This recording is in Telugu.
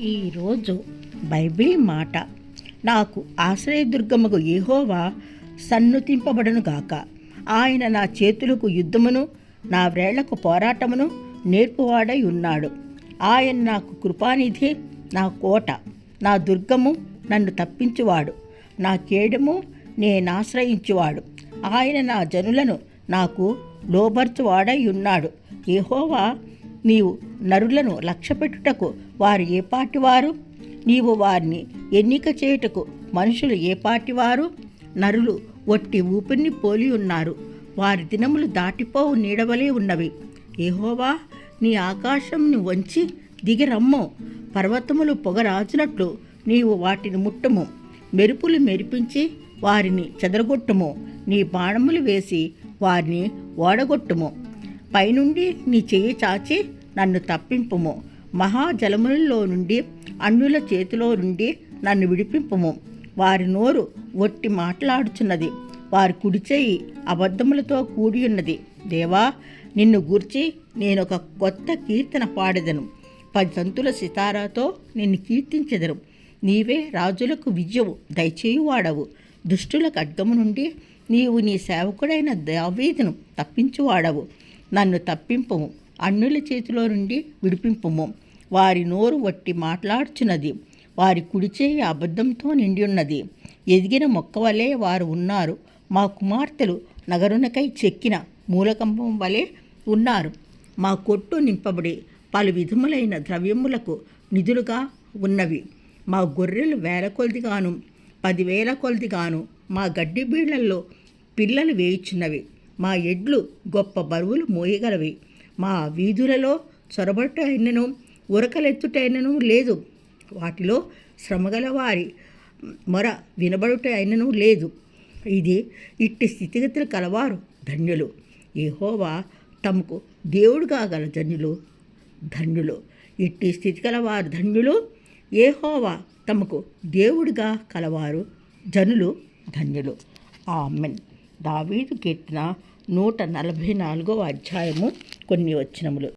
ఈరోజు బైబిల్ మాట, నాకు ఆశ్రయదుర్గముకు యెహోవా సన్నుతింపబడునుగాక. ఆయన నా చేతులకు యుద్ధమును, నా వ్రేళ్లకు పోరాటమును నేర్పువాడై ఉన్నాడు. ఆయన నాకు కృపానిధి, నా కోట, నా దుర్గము, నన్ను తప్పించువాడు, నా కేడము, నేనాశ్రయించువాడు. ఆయన నా జనులను నాకు లోబర్చువాడై ఉన్నాడు. యెహోవా, నీవు నరులను లక్ష్యపెట్టుటకు వారు ఏ పాటివారు? నీవు వారిని ఎన్నిక చేయుటకు మనుషులు ఏ పాటివారు? నరులు ఒట్టి ఊపిరిని పోలి ఉన్నారు, వారి దినములు దాటిపోవు నీడవలే ఉన్నవి. యెహోవా, నీ ఆకాశంను వంచి దిగిరమ్ము. పర్వతములు పొగరాజునట్లు నీవు వాటిని ముట్టము. మెరుపులు మెరిపించి వారిని చెదరగొట్టుము. నీ బాణములు వేసి వారిని ఓడగొట్టుము. పైనుండి నీ చెయ్యి చాచి నన్ను తప్పింపుము. మహాజలములలో నుండి, అన్యుల చేతిలో నుండి నన్ను విడిపింపుము. వారి నోరు ఒట్టి మాట్లాడుచున్నది, వారి కుడిచేయి అబద్ధములతో కూడి ఉన్నది. దేవా, నిన్ను గూర్చి నేనొక కొత్త కీర్తన పాడెదను. 10 తంతుల సితారాతో నిన్ను కీర్తించెదను. నీవే రాజులకు విజయము దయచేయువాడవు. దుష్టుల ఖడ్గము నుండి నీవు నీ సేవకుడైన దావీదును తప్పించువాడవు. నన్ను తప్పింపుము, అన్యుల చేతిలో నుండి విడిపింపుము. వారి నోరు వట్టి మాట్లాడుచున్నది, వారి కుడిచేయి అబద్ధంతో నిండి ఉన్నది. ఎదిగిన మొక్క వలె వారు ఉన్నారు. మా కుమార్తెలు నగరునకై చెక్కిన మూలకంబం వలె ఉన్నారు. మా కొట్టు నింపబడి పలు విధములైన ద్రవ్యములకు నిధులుగా ఉన్నవి. మా గొర్రెలు 1000 కొలదిగాను 10,000 కొలదిగాను మా గడ్డి బీళ్లల్లో పిల్లలు వేయుచున్నవి. మా ఎడ్లు గొప్ప బరువులు మోయగలవి. మా వీధులలో చొరబట్టైనను ఉరకలెత్తుటైనను లేదు. వాటిలో శ్రమగల వారి మొర వినబడుటైనను లేదు. ఇట్టి స్థితిగతులు కలవారు ధన్యులు. యెహోవా తమకు దేవుడుగా గల జనులు ధన్యులు. ఇట్టి స్థితి కలవారు ధన్యులు. యెహోవా తమకు దేవుడిగా కలవారు జనులు ధన్యులు. ఆమెన్. దావీదు కీర్తన 144వ అధ్యాయము కొన్ని వచనములు.